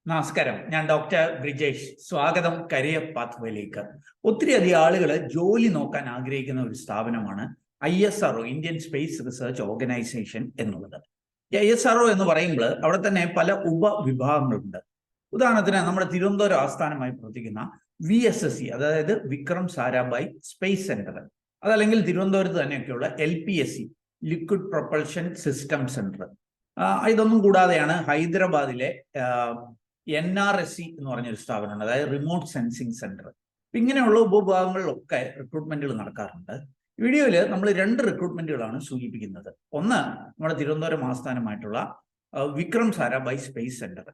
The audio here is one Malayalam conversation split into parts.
നമസ്കാരം, ഞാൻ ഡോക്ടർ ബ്രിജേഷ്. സ്വാഗതം കരിയർ പാത്വേയിലേക്ക്. ഒത്തിരിയധികം ആളുകൾ ജോലി നോക്കാൻ ആഗ്രഹിക്കുന്ന ഒരു സ്ഥാപനമാണ് ISRO, Indian space research organisation എന്നുള്ളത്. ഈ ISRO എന്ന് പറയുമ്പോൾ അവിടെ തന്നെ പല ഉപവിഭാഗങ്ങളുണ്ട്. ഉദാഹരണത്തിന് നമ്മുടെ തിരുവനന്തപുരം ആസ്ഥാനമായി പ്രവർത്തിക്കുന്ന VSSC, അതായത് വിക്രം സാരാഭായ് സ്പേസ് സെന്റർ, അതല്ലെങ്കിൽ തിരുവനന്തപുരത്ത് തന്നെയൊക്കെയുള്ള LPSC, liquid propulsion system centre. ഇതൊന്നും കൂടാതെയാണ് ഹൈദരാബാദിലെ NRSC എന്ന് പറഞ്ഞൊരു സ്ഥാപനമുണ്ട്, അതായത് റിമോട്ട് സെൻസിങ് സെന്റർ. ഇങ്ങനെയുള്ള ഉപവിഭാഗങ്ങളിലൊക്കെ റിക്രൂട്ട്മെന്റുകൾ നടക്കാറുണ്ട്. വീഡിയോയിൽ നമ്മൾ 2 റിക്രൂട്ട്മെന്റുകളാണ് സൂചിപ്പിക്കുന്നത്. ഒന്ന് നമ്മുടെ തിരുവനന്തപുരം ആസ്ഥാനമായിട്ടുള്ള വിക്രം സാരാഭായ് സ്പേസ് സെന്റർ,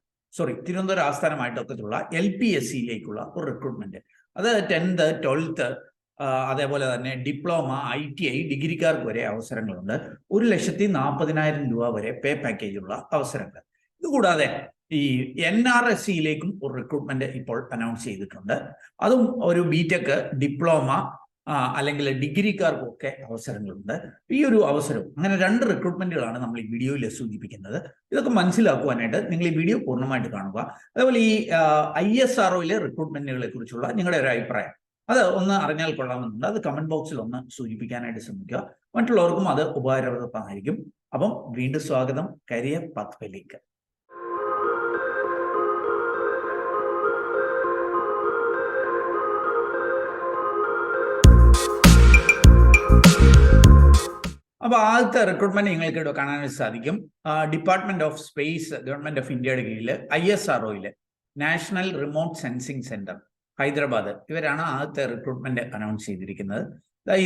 തിരുവനന്തപുരം ആസ്ഥാനമായിട്ടൊക്കെയുള്ള LPSCയിലേക്കുള്ള ഒരു റിക്രൂട്ട്മെന്റ്. അത് 10th, 12th, അതേപോലെ തന്നെ ഡിപ്ലോമ, ITI ഡിഗ്രിക്കാർക്ക് വരെ അവസരങ്ങളുണ്ട്. 1,40,000 രൂപ വരെ പേ പാക്കേജുള്ള അവസരങ്ങൾ. ഇതുകൂടാതെ ഈ NRSCയിലേക്കും ഒരു റിക്രൂട്ട്മെന്റ് ഇപ്പോൾ അനൗൺസ് ചെയ്തിട്ടുണ്ട്. അതും ഒരു BTech, ഡിപ്ലോമ അല്ലെങ്കിൽ ഡിഗ്രിക്കാർക്കൊക്കെ അവസരങ്ങളുണ്ട്. ഈ ഒരു അവസരം, അങ്ങനെ 2 റിക്രൂട്ട്മെന്റുകളാണ് നമ്മൾ ഈ വീഡിയോയിൽ സൂചിപ്പിക്കുന്നത്. ഇതൊക്കെ മനസ്സിലാക്കുവാനായിട്ട് നിങ്ങൾ ഈ വീഡിയോ പൂർണ്ണമായിട്ട് കാണുക. അതേപോലെ ഈ ISROയിലെ റിക്രൂട്ട്മെന്റുകളെ കുറിച്ചുള്ള നിങ്ങളുടെ ഒരു അഭിപ്രായം അത് ഒന്ന് അറിഞ്ഞാൽ കൊള്ളാമെന്നുണ്ട്. അത് കമന്റ് ബോക്സിൽ ഒന്ന് സൂചിപ്പിക്കാനായിട്ട് ശ്രമിക്കുക. മറ്റുള്ളവർക്കും അത് ഉപകാരപ്രദമായിരിക്കും. അപ്പം വീണ്ടും സ്വാഗതം കരിയർ പാത്വേയിലേക്ക്. അപ്പോൾ ആദ്യത്തെ റിക്രൂട്ട്മെന്റ് നിങ്ങൾക്ക് ഇവിടെ കാണാനായിട്ട് സാധിക്കും. Department of space, government of ഇന്ത്യയുടെ കീഴിൽ ISROയിലെ national remote sensing centre, Hyderabad, ഇവരാണ് ആദ്യത്തെ റിക്രൂട്ട്മെന്റ് അനൗൺസ് ചെയ്തിരിക്കുന്നത്.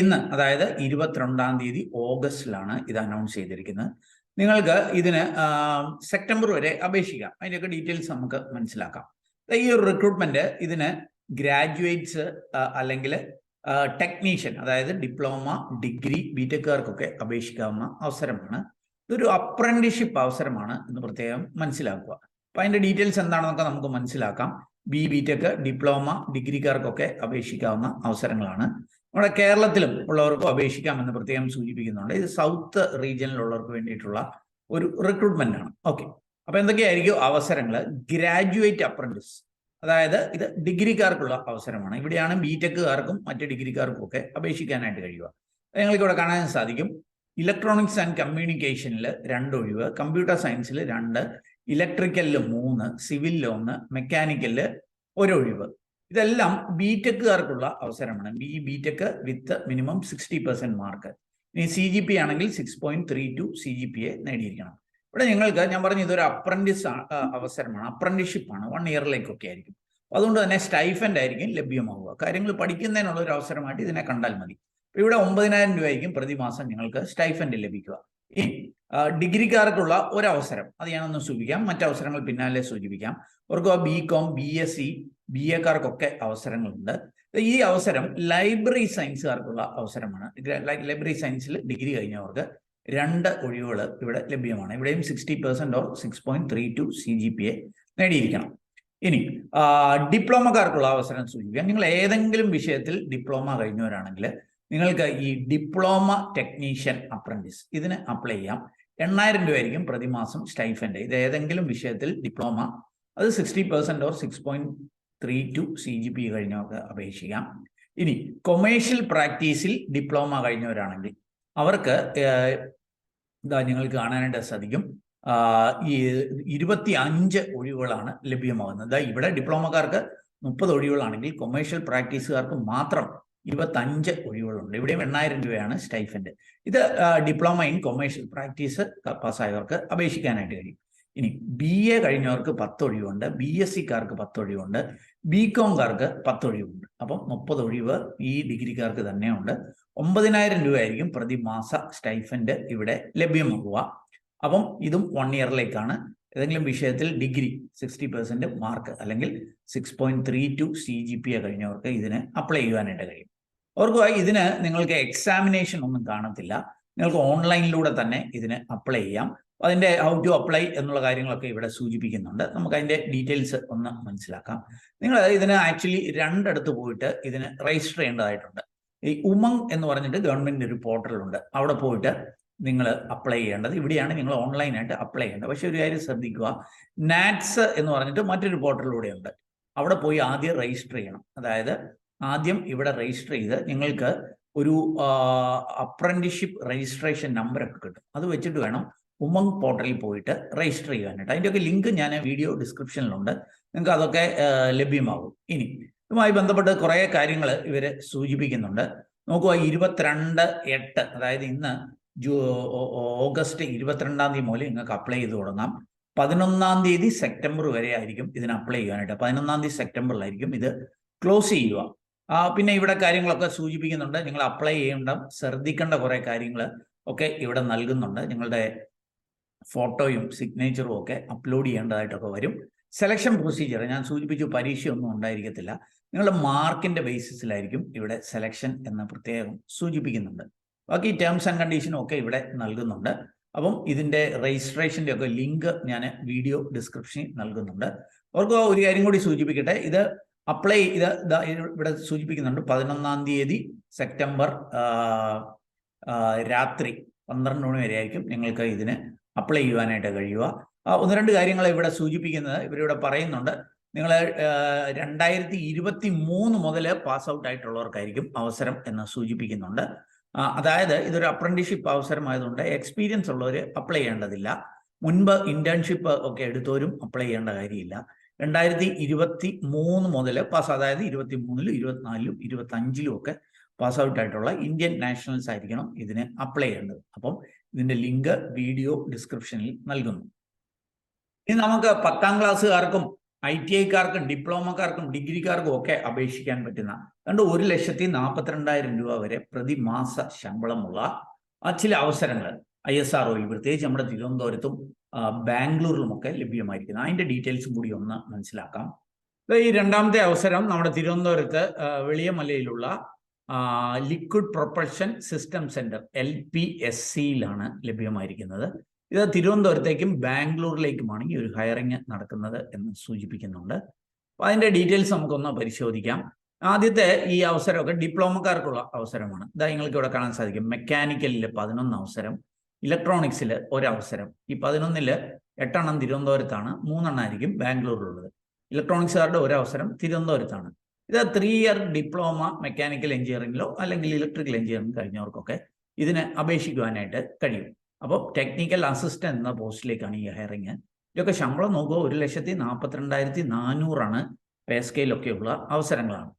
ഇന്ന്, അതായത് 22-ാം തീയതി ഓഗസ്റ്റിലാണ് ഇത് അനൗൺസ് ചെയ്തിരിക്കുന്നത്. നിങ്ങൾക്ക് ഇതിന് സെപ്റ്റംബർ വരെ അപേക്ഷിക്കാം. അതിൻ്റെയൊക്കെ ഡീറ്റെയിൽസ് നമുക്ക് മനസ്സിലാക്കാം. ഈ ഒരു റിക്രൂട്ട്മെന്റ് ഇതിന് ഗ്രാജുവേറ്റ്സ് അല്ലെങ്കിൽ ടെക്നീഷ്യൻ, അതായത് ഡിപ്ലോമ, ഡിഗ്രി, BTechകാർക്കൊക്കെ അപേക്ഷിക്കാവുന്ന അവസരമാണ്. ഇതൊരു അപ്രന്റീസ്ഷിപ്പ് അവസരമാണ് എന്ന് പ്രത്യേകം മനസ്സിലാക്കുക. അപ്പൊ അതിന്റെ ഡീറ്റെയിൽസ് എന്താണെന്നൊക്കെ നമുക്ക് മനസ്സിലാക്കാം. BTech, ഡിപ്ലോമ, ഡിഗ്രിക്കാർക്കൊക്കെ അപേക്ഷിക്കാവുന്ന അവസരങ്ങളാണ്. നമ്മുടെ കേരളത്തിലും ഉള്ളവർക്കും അപേക്ഷിക്കാമെന്ന് പ്രത്യേകം സൂചിപ്പിക്കുന്നുണ്ട്. ഇത് സൗത്ത് റീജിയനിലുള്ളവർക്ക് വേണ്ടിയിട്ടുള്ള ഒരു റിക്രൂട്ട്മെന്റ് ആണ്. ഓക്കെ, അപ്പൊ എന്തൊക്കെയായിരിക്കും അവസരങ്ങൾ? ഗ്രാജുവേറ്റ് അപ്രന്റീസ്, അതായത് ഇത് ഡിഗ്രിക്കാർക്കുള്ള അവസരമാണ്. ഇവിടെയാണ് BTechകാർക്കും മറ്റ് ഡിഗ്രിക്കാർക്കും ഒക്കെ അപേക്ഷിക്കാനായിട്ട് കഴിയുക. നിങ്ങൾക്ക് ഇവിടെ കാണാൻ സാധിക്കും. ഇലക്ട്രോണിക്സ് ആൻഡ് കമ്മ്യൂണിക്കേഷനിൽ 2 ഒഴിവ്, കമ്പ്യൂട്ടർ സയൻസിൽ 2, ഇലക്ട്രിക്കലിൽ 3, സിവിലിൽ 1, മെക്കാനിക്കലിൽ 1 ഒഴിവ്. ഇതെല്ലാം BTechകാർക്കുള്ള അവസരമാണ്. BTech with minimum 60% mark. ഇനി CGPA ആണെങ്കിൽ 6.32 CGPA നേടിയിരിക്കണം. ഇവിടെ നിങ്ങൾക്ക്, ഞാൻ പറഞ്ഞു, ഇതൊരു അപ്രന്റീസ് അവസരമാണ്, അപ്രന്റീസ്ഷിപ്പ് ആണ്. 1 ഇയറിലേക്കൊക്കെ ആയിരിക്കും. അതുകൊണ്ട് തന്നെ സ്റ്റൈഫൻഡ് ആയിരിക്കും ലഭ്യമാവുക. കാര്യങ്ങൾ പഠിക്കുന്നതിനുള്ള ഒരു അവസരമായിട്ട് ഇതിനെ കണ്ടാൽ മതി. ഇവിടെ 9,000 രൂപയായിരിക്കും പ്രതിമാസം നിങ്ങൾക്ക് സ്റ്റൈഫൻഡ് ലഭിക്കുക. ഇനി ഡിഗ്രിക്കാർക്കുള്ള ഒരവസരം, അത് ഞാനൊന്ന് സൂചിപ്പിക്കാം. മറ്റവസരങ്ങൾ പിന്നാലെ സൂചിപ്പിക്കാം. അവർക്ക് BCom, BSc, BAക്കാർക്കൊക്കെ അവസരങ്ങളുണ്ട്. ഈ അവസരം ലൈബ്രറി സയൻസുകാർക്കുള്ള അവസരമാണ്. ലൈബ്രറി സയൻസിൽ ഡിഗ്രി കഴിഞ്ഞവർക്ക് 2 ഒഴിവുകൾ ഇവിടെ ലഭ്യമാണ്. ഇവിടെയും 60% ഓർ 6.32 CGPA നേടിയിരിക്കണം. ഇനി ഡിപ്ലോമക്കാർക്കുള്ള അവസരം സൂചിപ്പിക്കാം. നിങ്ങൾ ഏതെങ്കിലും വിഷയത്തിൽ ഡിപ്ലോമ കഴിഞ്ഞവരാണെങ്കിൽ നിങ്ങൾക്ക് ഈ ഡിപ്ലോമ ടെക്നീഷ്യൻ അപ്രന്റീസ് ഇതിന് അപ്ലൈ ചെയ്യാം. 8,000 രൂപയായിരിക്കും പ്രതിമാസം സ്റ്റൈഫൻഡ്. ഇത് ഏതെങ്കിലും വിഷയത്തിൽ ഡിപ്ലോമ, അത് 60% ഓർ 6.32 CGPA കഴിഞ്ഞവർക്ക് അപേക്ഷിക്കാം. ഇനി കൊമേഴ്ഷ്യൽ പ്രാക്ടീസിൽ ഡിപ്ലോമ കഴിഞ്ഞവരാണെങ്കിൽ അവർക്ക് നിങ്ങൾക്ക് കാണാനായിട്ട് സാധിക്കും. ഈ 25 ഒഴിവുകളാണ് ലഭ്യമാകുന്നത്. ഇവിടെ ഡിപ്ലോമക്കാർക്ക് 30 ഒഴിവുകളാണെങ്കിൽ കൊമേഴ്ഷ്യൽ പ്രാക്ടീസുകാർക്ക് മാത്രം 25 ഒഴിവുകളുണ്ട്. ഇവിടെയും 8,000 രൂപയാണ് സ്റ്റൈഫൻഡ്. ഇത് ഡിപ്ലോമ ഇൻ കൊമേഴ്ഷ്യൽ പ്രാക്ടീസ് പാസ്സായവർക്ക് അപേക്ഷിക്കാനായിട്ട് കഴിയും. ഇനി BA കഴിഞ്ഞവർക്ക് 10 ഒഴിവുണ്ട്, BScക്കാർക്ക് 10 ഒഴിവുണ്ട്, BComകാർക്ക് 10 ഒഴിവുണ്ട്. അപ്പം 30 ഒഴിവ് ഈ ഡിഗ്രിക്കാർക്ക് തന്നെയുണ്ട്. 9,000 രൂപയായിരിക്കും പ്രതിമാസ സ്റ്റൈഫൻഡ് ഇവിടെ ലഭ്യമാകുക. അപ്പം ഇതും 1 ഇയറിലേക്കാണ്. ഏതെങ്കിലും വിഷയത്തിൽ ഡിഗ്രി 60% മാർക്ക് അല്ലെങ്കിൽ 6.32 CGPA കഴിഞ്ഞവർക്ക് ഇതിന് അപ്ലൈ ചെയ്യുവാനായിട്ട് കഴിയും. അവർക്ക് ഇതിന് നിങ്ങൾക്ക് എക്സാമിനേഷൻ ഒന്നും കാണത്തില്ല. നിങ്ങൾക്ക് ഓൺലൈനിലൂടെ തന്നെ ഇതിന് അപ്ലൈ ചെയ്യാം. അതിൻ്റെ ഹൗ ടു അപ്ലൈ എന്നുള്ള കാര്യങ്ങളൊക്കെ ഇവിടെ സൂചിപ്പിക്കുന്നുണ്ട്. നമുക്ക് അതിൻ്റെ ഡീറ്റെയിൽസ് ഒന്ന് മനസ്സിലാക്കാം. നിങ്ങൾ ഇതിന് ആക്ച്വലി 2 പോയിട്ട് ഇതിന് രജിസ്റ്റർ ചെയ്യേണ്ടതായിട്ടുണ്ട്. ഈ ഉമംഗ് എന്ന് പറഞ്ഞിട്ട് ഗവൺമെന്റ് ഒരു പോർട്ടലുണ്ട്. അവിടെ പോയിട്ട് നിങ്ങൾ അപ്ലൈ ചെയ്യേണ്ടത്. ഇവിടെയാണ് നിങ്ങൾ ഓൺലൈനായിട്ട് അപ്ലൈ ചെയ്യേണ്ടത്. പക്ഷേ ഒരു കാര്യം ശ്രദ്ധിക്കുക, നാറ്റ്സ് എന്ന് പറഞ്ഞിട്ട് മറ്റൊരു പോർട്ടലിലൂടെ ഉണ്ട്. അവിടെ പോയി ആദ്യം രജിസ്റ്റർ ചെയ്യണം. അതായത് ആദ്യം ഇവിടെ രജിസ്റ്റർ ചെയ്ത് നിങ്ങൾക്ക് ഒരു അപ്രന്റീസ്ഷിപ്പ് രജിസ്ട്രേഷൻ നമ്പറൊക്കെ കിട്ടും. അത് വെച്ചിട്ട് വേണം ഉമംഗ് പോർട്ടലിൽ പോയിട്ട് രജിസ്റ്റർ ചെയ്യാനായിട്ട്. അതിൻ്റെയൊക്കെ ലിങ്ക് ഞാൻ വീഡിയോ ഡിസ്ക്രിപ്ഷനിലുണ്ട്, നിങ്ങൾക്ക് അതൊക്കെ ലഭ്യമാകും. ഇനി ഇതുമായി ബന്ധപ്പെട്ട് കുറേ കാര്യങ്ങൾ ഇവർ സൂചിപ്പിക്കുന്നുണ്ട്. നോക്കുക, 22/8, അതായത് ഇന്ന് ഓഗസ്റ്റ് 22 തീയതി മുതൽ നിങ്ങൾക്ക് അപ്ലൈ ചെയ്ത് തുടങ്ങാം. 11 സെപ്റ്റംബർ വരെ ആയിരിക്കും ഇതിന് അപ്ലൈ ചെയ്യാനായിട്ട്. 11 സെപ്റ്റംബറിലായിരിക്കും ഇത് ക്ലോസ് ചെയ്യുക. പിന്നെ ഇവിടെ കാര്യങ്ങളൊക്കെ സൂചിപ്പിക്കുന്നുണ്ട്. നിങ്ങൾ അപ്ലൈ ചെയ്യേണ്ട ശ്രദ്ധിക്കേണ്ട കുറേ കാര്യങ്ങൾ ഒക്കെ ഇവിടെ നൽകുന്നുണ്ട്. നിങ്ങളുടെ ഫോട്ടോയും സിഗ്നേച്ചറും ഒക്കെ അപ്ലോഡ് ചെയ്യേണ്ടതായിട്ടൊക്കെ വരും. സെലക്ഷൻ പ്രൊസീജിയർ ഞാൻ സൂചിപ്പിച്ചു, പരീക്ഷയൊന്നും ഉണ്ടായിരിക്കത്തില്ല. നിങ്ങളുടെ മാർക്കിന്റെ ബേസിസിലായിരിക്കും ഇവിടെ സെലക്ഷൻ എന്ന് പ്രത്യേകം സൂചിപ്പിക്കുന്നുണ്ട്. ബാക്കി ടേംസ് ആൻഡ് കണ്ടീഷനും ഒക്കെ ഇവിടെ നൽകുന്നുണ്ട്. അപ്പം ഇതിന്റെ രജിസ്ട്രേഷന്റെ ഒക്കെ ലിങ്ക് ഞാൻ വീഡിയോ ഡിസ്ക്രിപ്ഷനിൽ നൽകുന്നുണ്ട്. അവർക്ക് ഒരു കാര്യം കൂടി സൂചിപ്പിക്കട്ടെ, ഇത് അപ്ലൈ ഇവിടെ സൂചിപ്പിക്കുന്നുണ്ട് 11 സെപ്റ്റംബർ രാത്രി 12 മണി വരെ ആയിരിക്കും നിങ്ങൾക്ക് ഇതിന് അപ്ലൈ ചെയ്യുവാനായിട്ട് കഴിയുക. ഒന്ന് രണ്ട് കാര്യങ്ങൾ ഇവിടെ സൂചിപ്പിക്കുന്നത്, ഇവരിവിടെ പറയുന്നുണ്ട്, നിങ്ങൾ 2023 മുതൽ പാസ് ഔട്ട് ആയിട്ടുള്ളവർക്കായിരിക്കും അവസരം എന്ന് സൂചിപ്പിക്കുന്നുണ്ട്. അതായത് ഇതൊരു അപ്രന്റീസ്ഷിപ്പ് അവസരമായതുകൊണ്ട് എക്സ്പീരിയൻസ് ഉള്ളവർ അപ്ലൈ ചെയ്യേണ്ടതില്ല. മുൻപ് ഇന്റേൺഷിപ്പ് ഒക്കെ എടുത്തവരും അപ്ലൈ ചെയ്യേണ്ട കാര്യമില്ല. 2023 മുതൽ പാസ്, അതായത് 23-ലും 24-ലും 25-ലും ഒക്കെ പാസ് ഔട്ട് ആയിട്ടുള്ള ഇന്ത്യൻ നാഷണൽസ് ആയിരിക്കണം ഇതിന് അപ്ലൈ ചെയ്യേണ്ടത്. അപ്പം ഇതിന്റെ ലിങ്ക് വീഡിയോ ഡിസ്ക്രിപ്ഷനിൽ നൽകുന്നു. ഇനി നമുക്ക് 10ാം ക്ലാസ്സുകാർക്കും ITIക്കാർക്കും ഡിപ്ലോമക്കാർക്കും ഡിഗ്രിക്കാർക്കും ഒക്കെ അപേക്ഷിക്കാൻ പറ്റുന്ന 1,42,000 രൂപ വരെ പ്രതിമാസ ശമ്പളമുള്ള ചില അവസരങ്ങൾ ISROയിൽ, പ്രത്യേകിച്ച് നമ്മുടെ തിരുവനന്തപുരത്തും ബാംഗ്ലൂരിലുമൊക്കെ ലഭ്യമായിരിക്കുന്നു. അതിന്റെ ഡീറ്റെയിൽസും കൂടി ഒന്ന് മനസ്സിലാക്കാം. ഈ രണ്ടാമത്തെ അവസരം നമ്മുടെ തിരുവനന്തപുരത്ത് വെളിയമലയിലുള്ള ലിക്വിഡ് പ്രൊപ്പൽഷൻ സിസ്റ്റം സെന്റർ LPSCയിലാണ് ലഭ്യമായിരിക്കുന്നത്. ഇത് തിരുവനന്തപുരത്തേക്കും ബാംഗ്ലൂരിലേക്കുമാണ് ഈ ഒരു ഹയറിങ് നടക്കുന്നത് എന്ന് സൂചിപ്പിക്കുന്നുണ്ട്. അപ്പോൾ അതിന്റെ ഡീറ്റെയിൽസ് നമുക്കൊന്ന് പരിശോധിക്കാം. ആദ്യത്തെ ഈ അവസരമൊക്കെ ഡിപ്ലോമക്കാർക്കുള്ള അവസരമാണ്. ഇതാ നിങ്ങൾക്ക് ഇവിടെ കാണാൻ സാധിക്കും. മെക്കാനിക്കലിൽ 11 അവസരം, ഇലക്ട്രോണിക്സിൽ 1 അവസരം. ഈ 11-ൽ 8 എണ്ണം തിരുവനന്തപുരത്താണ്, 3 എണ്ണം ആയിരിക്കും ബാംഗ്ലൂരിലുള്ളത്. ഇലക്ട്രോണിക്സുകാരുടെ 1 അവസരം തിരുവനന്തപുരത്താണ്. ഇത് 3 ഇയർ ഡിപ്ലോമ മെക്കാനിക്കൽ എഞ്ചിനീയറിംഗിലോ അല്ലെങ്കിൽ ഇലക്ട്രിക്കൽ എഞ്ചിനീയറിംഗ് കഴിഞ്ഞവർക്കൊക്കെ ഇതിന് അപേക്ഷിക്കുവാനായിട്ട് കഴിയും. അപ്പോൾ ടെക്നിക്കൽ അസിസ്റ്റന്റ് എന്ന പോസ്റ്റിലേക്കാണ് ഈ ഹയറിങ്. ഇതൊക്കെ ശമ്പളം നോക്കുക, 1,42,400 പേ സ്കെയിലൊക്കെയുള്ള അവസരങ്ങളാണ്.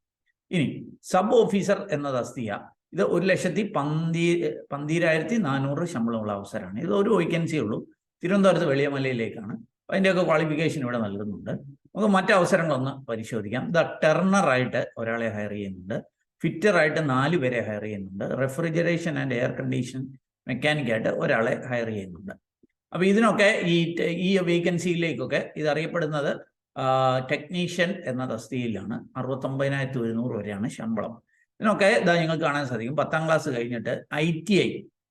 ഇനി സബ് ഓഫീസർ എന്ന തസ്തിക, ഇത് 1,12,400 ശമ്പളമുള്ള അവസരമാണ്. ഇത് ഒരു വേക്കൻസി ഉള്ളൂ, തിരുവനന്തപുരത്ത് വെളിയമലയിലേക്കാണ്. അതിൻ്റെയൊക്കെ ക്വാളിഫിക്കേഷൻ ഇവിടെ നൽകുന്നുണ്ട്. നമുക്ക് മറ്റു അവസരങ്ങളൊന്ന് പരിശോധിക്കാം. ടെർണറായിട്ട് ഒരാളെ ഹയർ ചെയ്യുന്നുണ്ട്, ഫിറ്ററായിട്ട് 4 പേരെ ഹയർ ചെയ്യുന്നുണ്ട്, റെഫ്രിജറേഷൻ ആൻഡ് എയർ കണ്ടീഷൻ മെക്കാനിക്കായിട്ട് ഒരാളെ ഹയർ ചെയ്യുന്നുണ്ട്. അപ്പോൾ ഇതിനൊക്കെ ഈ വേക്കൻസിയിലേക്കൊക്കെ ഇതറിയപ്പെടുന്നത് ടെക്നീഷ്യൻ എന്ന തസ്തികയിലാണ്. 69,100 വരെയാണ് ശമ്പളം. ഇതിനൊക്കെ ഇതാ നിങ്ങൾക്ക് കാണാൻ സാധിക്കും. 10ാം ക്ലാസ് കഴിഞ്ഞിട്ട് ITI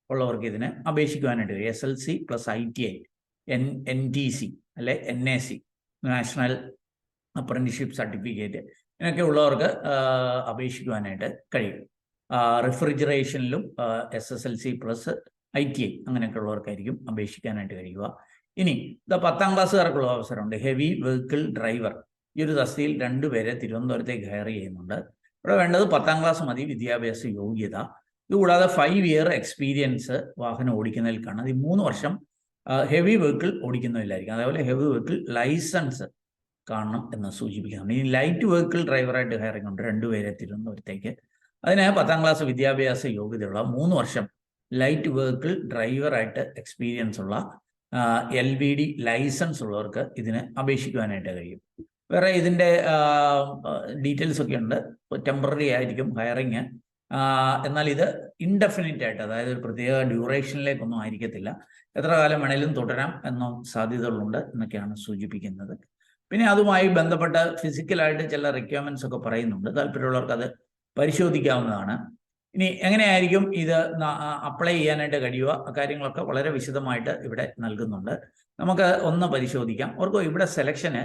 ഉള്ളവർക്ക് ഇതിന് അപേക്ഷിക്കുവാനായിട്ട് കഴിയും. SLC പ്ലസ് ITI, NTC അല്ലെ NAC, നാഷണൽ അപ്രന്റീസ്ഷിപ്പ് സർട്ടിഫിക്കറ്റ്, ഇതിനൊക്കെ ഉള്ളവർക്ക് അപേക്ഷിക്കുവാനായിട്ട് കഴിയും. റെഫ്രിജറേഷനിലും SSLC പ്ലസ് ITI അങ്ങനെയൊക്കെ ഉള്ളവർക്കായിരിക്കും അപേക്ഷിക്കാനായിട്ട് കഴിയുക. ഇനി 10ാം ക്ലാസ്സുകാർക്കുള്ള അവസരമുണ്ട്. ഹെവി വെഹിക്കിൾ ഡ്രൈവർ, ഈ ഒരു തസ്തികയിൽ 2 പേരെ തിരുവനന്തപുരത്തേക്ക് ഹയർ ചെയ്യുന്നുണ്ട്. ഇവിടെ വേണ്ടത് 10ാം ക്ലാസ് മതി വിദ്യാഭ്യാസ യോഗ്യത. ഇതുകൂടാതെ 5 ഇയർ എക്സ്പീരിയൻസ് വാഹനം ഓടിക്കുന്നതിൽ കാണാം. ഈ 3 വർഷം ഹെവി വെഹിക്കിൾ ഓടിക്കുന്നതിലായിരിക്കും. അതേപോലെ ഹെവി വെഹിക്കിൾ ലൈസൻസ് കാണണം എന്ന് സൂചിപ്പിക്കുന്നുണ്ട്. ഇനി ലൈറ്റ് വെഹിക്കിൾ ഡ്രൈവറായിട്ട് ഹയറിംഗ് ഉണ്ട്, 2 പേരെ തിരുവനന്തപുരത്തേക്ക്. അതിന് 10ാം ക്ലാസ് വിദ്യാഭ്യാസ യോഗ്യതയുള്ള 3 വർഷം ലൈറ്റ് വെഹിക്കിൾ ഡ്രൈവറായിട്ട് എക്സ്പീരിയൻസ് ഉള്ള LVD ലൈസൻസ് ഉള്ളവർക്ക് ഇതിന് അപേക്ഷിക്കുവാനായിട്ട് കഴിയും. വേറെ ഇതിൻ്റെ ഡീറ്റെയിൽസ് ഒക്കെ ഉണ്ട്. ടെമ്പററി ആയിരിക്കും ഹയറിങ്, എന്നാൽ ഇത് ഇൻഡെഫിനിറ്റ് ആയിട്ട്, അതായത് ഒരു പ്രത്യേക ഡ്യൂറേഷനിലേക്കൊന്നും ആയിരിക്കത്തില്ല, എത്ര കാലം വേണേലും തുടരാം എന്നും സാധ്യതകളുണ്ട് എന്നൊക്കെയാണ് സൂചിപ്പിക്കുന്നത്. പിന്നെ അതുമായി ബന്ധപ്പെട്ട് ഫിസിക്കലായിട്ട് ചില റിക്വയർമെന്റ്സ് ഒക്കെ പറയുന്നുണ്ട്. താല്പര്യമുള്ളവർക്ക് അത് പരിശോധിക്കാവുന്നതാണ്. ഇനി എങ്ങനെയായിരിക്കും ഇത് അപ്ലൈ ചെയ്യാനായിട്ട് കഴിയുക, കാര്യങ്ങളൊക്കെ വളരെ വിശദമായിട്ട് ഇവിടെ നൽകുന്നുണ്ട്. നമുക്ക് ഒന്ന് പരിശോധിക്കാം. ഓർക്കോ, ഇവിടെ സെലക്ഷന്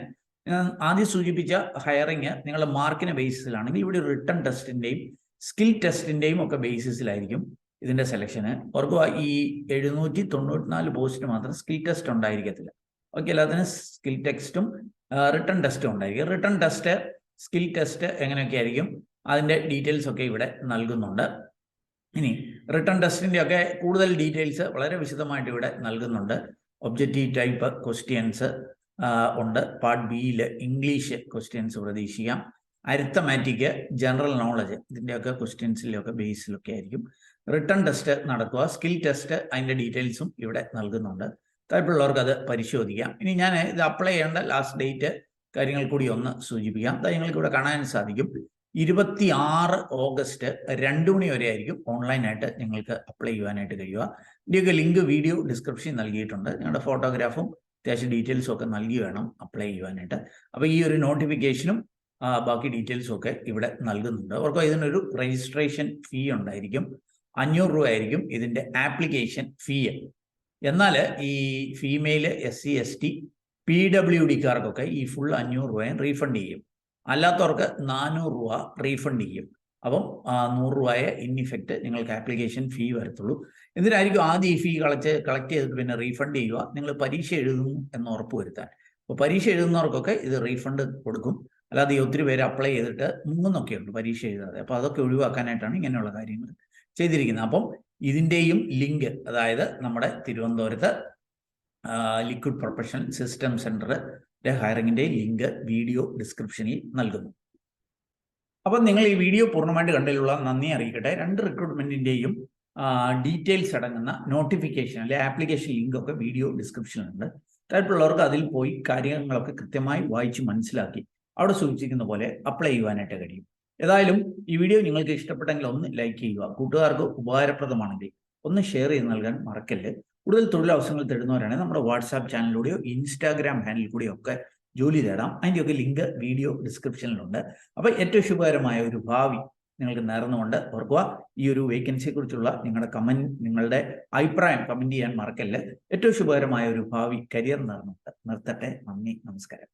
ആദ്യം സൂചിപ്പിച്ച ഹയറിങ് നിങ്ങളുടെ മാർക്കിന്റെ ബേസിസിലാണെങ്കിൽ ഇവിടെ റിട്ടൺ ടെസ്റ്റിന്റെയും സ്കിൽ ടെസ്റ്റിന്റെയും ഒക്കെ ബേസിസിലായിരിക്കും ഇതിന്റെ സെലക്ഷന്. ഓർക്കുക, ഈ 794 പോസ്റ്റ് മാത്രം സ്കിൽ ടെസ്റ്റ് ഉണ്ടായിരിക്കത്തില്ല. ഓക്കെ, എല്ലാത്തിനും സ്കിൽ ടെക്സ്റ്റും റിട്ടേൺ ടെസ്റ്റും ഉണ്ടായിരിക്കും. റിട്ടേൺ ടെസ്റ്റ്, സ്കിൽ ടെസ്റ്റ് എങ്ങനെയൊക്കെ ആയിരിക്കും അതിന്റെ ഡീറ്റെയിൽസ് ഒക്കെ ഇവിടെ നൽകുന്നുണ്ട്. ഇനി റിട്ടേൺ ടെസ്റ്റിന്റെ ഒക്കെ കൂടുതൽ ഡീറ്റെയിൽസ് വളരെ വിശദമായിട്ട് ഇവിടെ നൽകുന്നുണ്ട്. ഒബ്ജക്റ്റീവ് ടൈപ്പ് ക്വസ്റ്റ്യൻസ് ഉണ്ട്. പാർട്ട് ബിയിൽ ഇംഗ്ലീഷ് ക്വസ്റ്റ്യൻസ് പ്രതീക്ഷിക്കാം. അരിത്തമാറ്റിക്, ജനറൽ നോളജ്, ഇതിൻ്റെയൊക്കെ ക്വസ്റ്റ്യൻസിലൊക്കെ ബേസിലൊക്കെ ആയിരിക്കും റിട്ടേൺ ടെസ്റ്റ് നടക്കുക. സ്കിൽ ടെസ്റ്റ് അതിൻ്റെ ഡീറ്റെയിൽസും ഇവിടെ നൽകുന്നുണ്ട്. താല്പര്യമുള്ളവർക്ക് അത് പരിശോധിക്കാം. ഇനി ഞാൻ ഇത് അപ്ലൈ ചെയ്യേണ്ട ലാസ്റ്റ് ഡേറ്റ് കാര്യങ്ങൾ കൂടി ഒന്ന് സൂചിപ്പിക്കാം. അത് നിങ്ങൾക്ക് ഇവിടെ കാണാൻ സാധിക്കും. 26 ഓഗസ്റ്റ് 2 മണി വരെ ആയിരിക്കും ഓൺലൈനായിട്ട് നിങ്ങൾക്ക് അപ്ലൈ ചെയ്യാനായിട്ട് കഴിയുക. ഇതിൻ്റെയൊക്കെ ലിങ്ക് വീഡിയോ ഡിസ്ക്രിപ്ഷനിൽ നൽകിയിട്ടുണ്ട്. നിങ്ങളുടെ ഫോട്ടോഗ്രാഫും അത്യാവശ്യം ഡീറ്റെയിൽസും ഒക്കെ നൽകി വേണം അപ്ലൈ ചെയ്യുവാനായിട്ട്. അപ്പോൾ ഈ ഒരു നോട്ടിഫിക്കേഷനും ബാക്കി ഡീറ്റെയിൽസും ഒക്കെ ഇവിടെ നൽകുന്നുണ്ട്. അവർക്ക് ഇതിനൊരു രജിസ്ട്രേഷൻ ഫീ ഉണ്ടായിരിക്കും. 500 രൂപ ആയിരിക്കും ഇതിൻ്റെ ആപ്ലിക്കേഷൻ ഫീ. എന്നാൽ ഈ ഫീമെയിൽ, SC ST PWDക്കാർക്കൊക്കെ ഈ ഫുൾ 500 രൂപയും റീഫണ്ട് ചെയ്യും. അല്ലാത്തവർക്ക് 400 രൂപ റീഫണ്ട് ചെയ്യും. അപ്പം 100 രൂപയെ ഇൻ ഇഫക്റ്റ് നിങ്ങൾക്ക് ആപ്ലിക്കേഷൻ ഫീ വരത്തുള്ളൂ. എന്തിനായിരിക്കും ആദ്യം ഈ ഫീ കളക്ട് ചെയ്തിട്ട് പിന്നെ റീഫണ്ട് ചെയ്യുക? നിങ്ങൾ പരീക്ഷ എഴുതുന്നു എന്ന് ഉറപ്പ് വരുത്താൻ. അപ്പോൾ പരീക്ഷ എഴുതുന്നവർക്കൊക്കെ ഇത് റീഫണ്ട് കൊടുക്കും. അല്ലാതെ ഈ ഒത്തിരി പേര് അപ്ലൈ ചെയ്തിട്ട് മുങ്ങുന്നൊക്കെ ഉണ്ട് പരീക്ഷ എഴുതാതെ. അപ്പോൾ അതൊക്കെ ഒഴിവാക്കാനായിട്ടാണ് ഇങ്ങനെയുള്ള കാര്യങ്ങൾ ചെയ്തിരിക്കുന്നത്. അപ്പം ഇതിൻ്റെയും ലിങ്ക്, അതായത് നമ്മുടെ തിരുവനന്തപുരത്ത് ലിക്വിഡ് പ്രൊഫഷണൽ സിസ്റ്റം സെന്റർ ഹയറിങ്ങിൻ്റെ ലിങ്ക് വീഡിയോ ഡിസ്ക്രിപ്ഷനിൽ നൽകുന്നു. അപ്പം നിങ്ങൾ ഈ വീഡിയോ പൂർണ്ണമായിട്ട് കണ്ടതിലുള്ള നന്ദി അറിയിക്കട്ടെ. 2 റിക്രൂട്ട്മെന്റിൻ്റെയും ഡീറ്റെയിൽസ് അടങ്ങുന്ന നോട്ടിഫിക്കേഷൻ അല്ലെ ആപ്ലിക്കേഷൻ ലിങ്ക് ഒക്കെ വീഡിയോ ഡിസ്ക്രിപ്ഷനിലുണ്ട്. താല്പര്യമുള്ളവർക്ക് അതിൽ പോയി കാര്യങ്ങളൊക്കെ കൃത്യമായി വായിച്ച് മനസ്സിലാക്കി അവിടെ സൂചിപ്പിക്കുന്ന പോലെ അപ്ലൈ ചെയ്യുവാനായിട്ട് കഴിയും. ഏതായാലും ഈ വീഡിയോ നിങ്ങൾക്ക് ഇഷ്ടപ്പെട്ടെങ്കിൽ ഒന്ന് ലൈക്ക് ചെയ്യുക. കൂട്ടുകാർക്ക് ഉപകാരപ്രദമാണെങ്കിൽ ഒന്ന് ഷെയർ ചെയ്ത് നൽകാൻ മറക്കല്ല്. കൂടുതൽ തൊഴിലവസരങ്ങൾ തേടുന്നവരാണെങ്കിൽ നമ്മുടെ വാട്സാപ്പ് ചാനലിലൂടെയോ ഇൻസ്റ്റാഗ്രാം ഹാൻഡിൽ കൂടെയോ ഒക്കെ ജോലി തേടാം. അതിൻ്റെയൊക്കെ ലിങ്ക് വീഡിയോ ഡിസ്ക്രിപ്ഷനിലുണ്ട്. അപ്പോൾ ഏറ്റവും ശുഭകരമായ ഒരു ഭാവി നിങ്ങൾക്ക് നേർന്നുകൊണ്ട് ഓർക്കുക, ഈ ഒരു വേക്കൻസിയെ കുറിച്ചുള്ള നിങ്ങളുടെ അഭിപ്രായം കമന്റ് ചെയ്യാൻ മറക്കല്ല്. ഏറ്റവും ശുഭകരമായ ഒരു ഭാവി കരിയർ നേർന്നുകൊണ്ട് നിർത്തട്ടെ. നന്ദി, നമസ്കാരം.